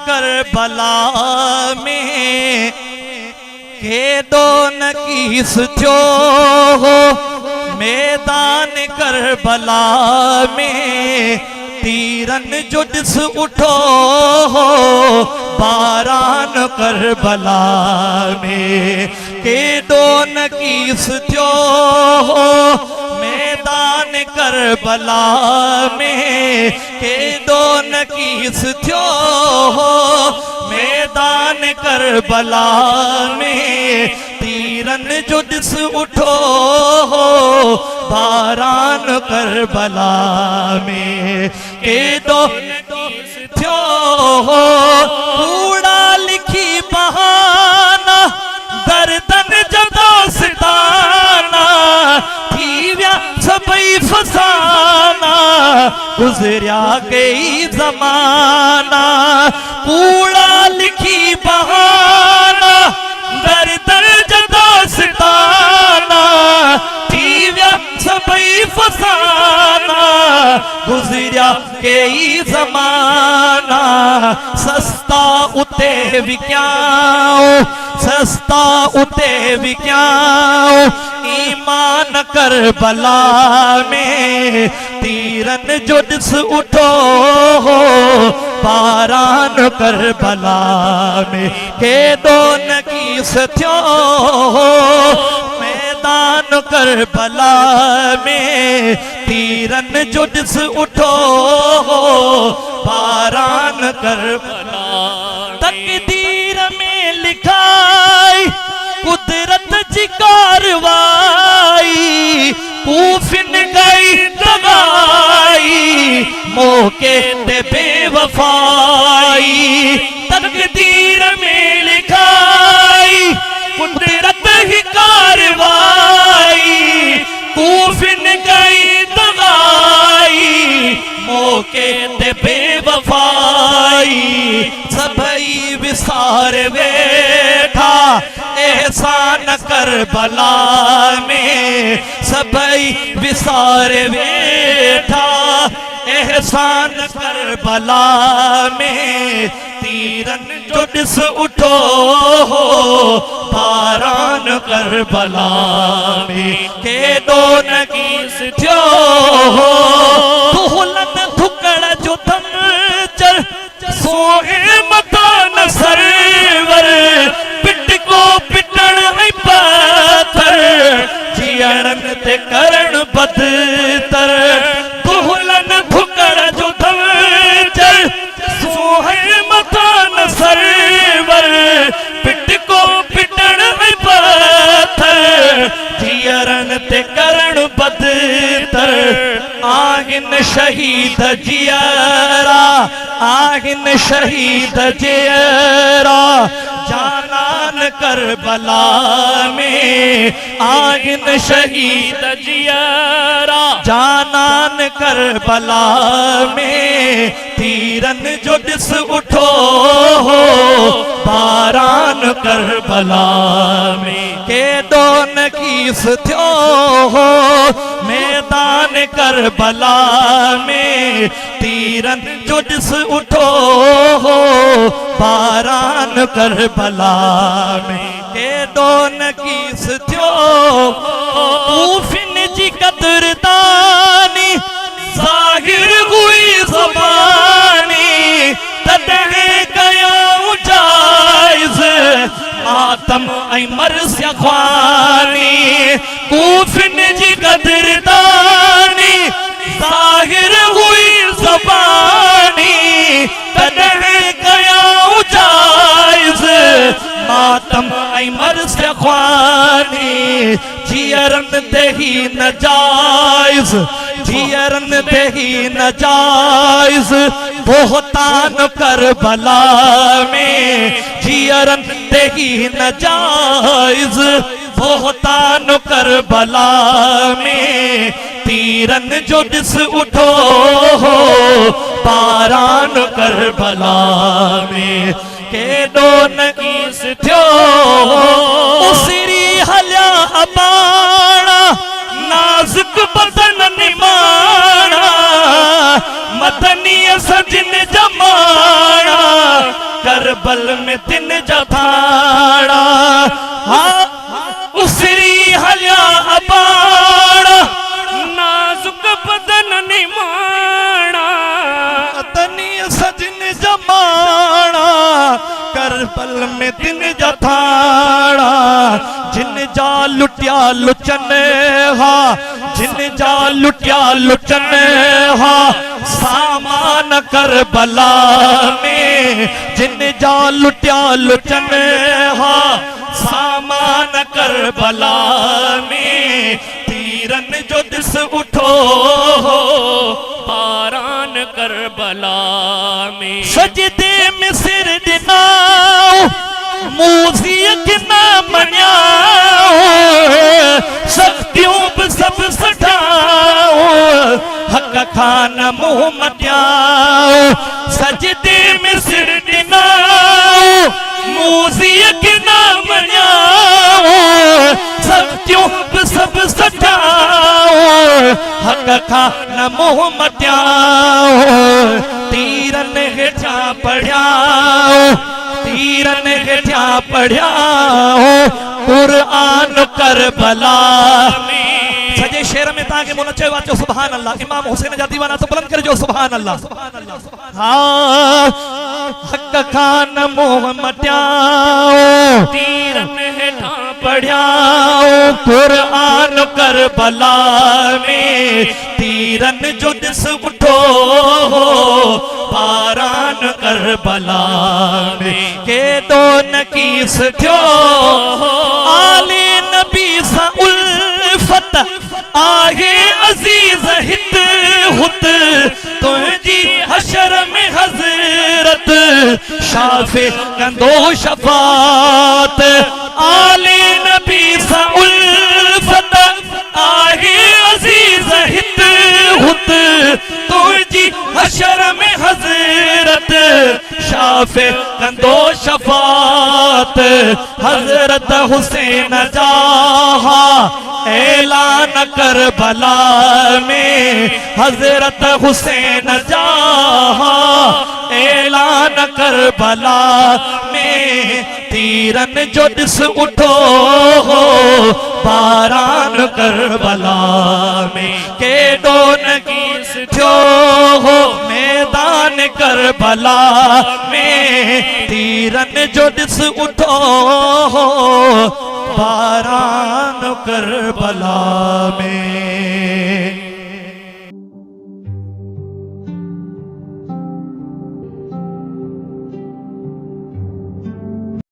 करबला में के दो नकीस थियो हो। मैदान करबला में तीरन जो दिस उठो हो। बारान करबला में के दो नकीस थियो हो। मैदान करबला में के दो नकीस थियो हो। मैदान करबला में तीरन जो दिस उठो हो। बारान करबला में के दो नकीस थियो हो। कूड़ा लिखी बहाना दर्दन जदो सिताना थी व्या सबई फसाना। गुजरिया गई जमाना कूड़ा लिखी बहाना दर्दन जदो सिताना थी व्या सबई फसाना। गुजरिया गई जमाना सस्ता उते विक्याओ। सस्ता उते विक्याओ ईमान करबला में तीरन जो दिस उठो हो। बारान करबला में के दो नकीस थियो हो। मैदान करबला में तीरन जो दिस उठो हो। बारान करबला तकदीर में लिखाई कुदरत जी कारवाई। कूफिन गई दगाई मौके ते बेवफाई। तकदीर में लिखाई कुदरत ही कारवाई। कूफिन गई दगाई मौके ते बेवफाई। सबई विसार बैठा एहसान करबला में। सबई विसार बैठा एहसान करबला में तीरन जो दिस उठो हो। बारान करबला में के दो नकीस थियो हो। दुहलन धुकड़ जो दम चल सोहे मतान सरवर। पिट को पिटण है पत्थर जियरन ते करण बदतर। दुहलन धुकड़ जो दम चल सोहे मतान सरवर। पिट को पिटण है पत्थर जियरन ते करण बदतर। आहिन शहीद जियरा आहिन शहीद जियरा जानान करबला में। आहिन शहीद जियरा जानान करबला में तीरन जो दिस उठो हो। बारान करबला में के दो नकीस थियो हो। मैदान करबला में तीरन जो दिस उठो हो। बारान करबला में के दो नकीस थियो। कूफिन जी कदरदानी जाहिर हुई ज़बानी। तदहे गया जायज़ मातम ऐ मरसिया ख्वानी। कूफिन जी कदरदानी जाहिर हुई ज़बानी। तदहे गया जायज़ मातम ऐ मरसिया ख्वानी। जियरन ते ही नजायज़ जियरन ते ही नजायज़ बोहतान करबला में। जियरन ते ही नजायज़ बोहतान करबला में तीरन जो दिस उठो हो। बारान करबला में के दो नकीस थियो हो। उसिरी हल्या अबाणा नाजुक बदन निमाणा। मदनी सजन जमाना करबल में तिन जथाड़ा हाँ उसरी हल्या अबाड़ा नाजुक बदन निमाणा तनी सजन जमाना करबल में तिन जथाड़ा जिन जा लुटिया लुचन हा जिन जा लुटिया लुचन हा सामान करबला में जिन जा लुटिया लुचन हा सामान करबला में तीरन जो दिस उठो पारान करबला में सजदे में सिर दिनाओ मूजियत ना मन्याओ शक्तियों पे सब सटाओ हक खान मुँह मटियाओ सजदे में सिर दिनाओ मूजियत ना मन्याओ शक्तियों पे सब सटाओ हक खान मुँह मटियाओ तीरन हेठा पढ़ियाओ तीरन हेठा पढ़ियाओ कुरान करबला में सजे शेर में ताके बोला चयो वाचो सुभान अल्लाह इमाम हुसैन जा दीवाना तो बुलंद कर जो सुभान अल्लाह हाँ हक खान मुँह मटियाओ तीरन हेठा पढ़ियाओ कुरान करबला में तीरन जो दिस उठो पारान करबला में के दो नकीस थियो आले नबी सा उल्फत आगे अजीज हित हुत तुझी हशर में हजरत शाफे कंदो शफात आले नबी सा उल्फत आगे अजीज हित हुत तुझी हशर में हजरत शाफे कंदो शफात हजरत हुसैन जाहा ऐलान करबला में हजरत हुसैन जाहा ऐलान करबला में तीरन जो दिस उठो पारान करबला में के डोन गीस थियो हो मैदान करबला में तीरन जो दिस उठो पारान करबला में।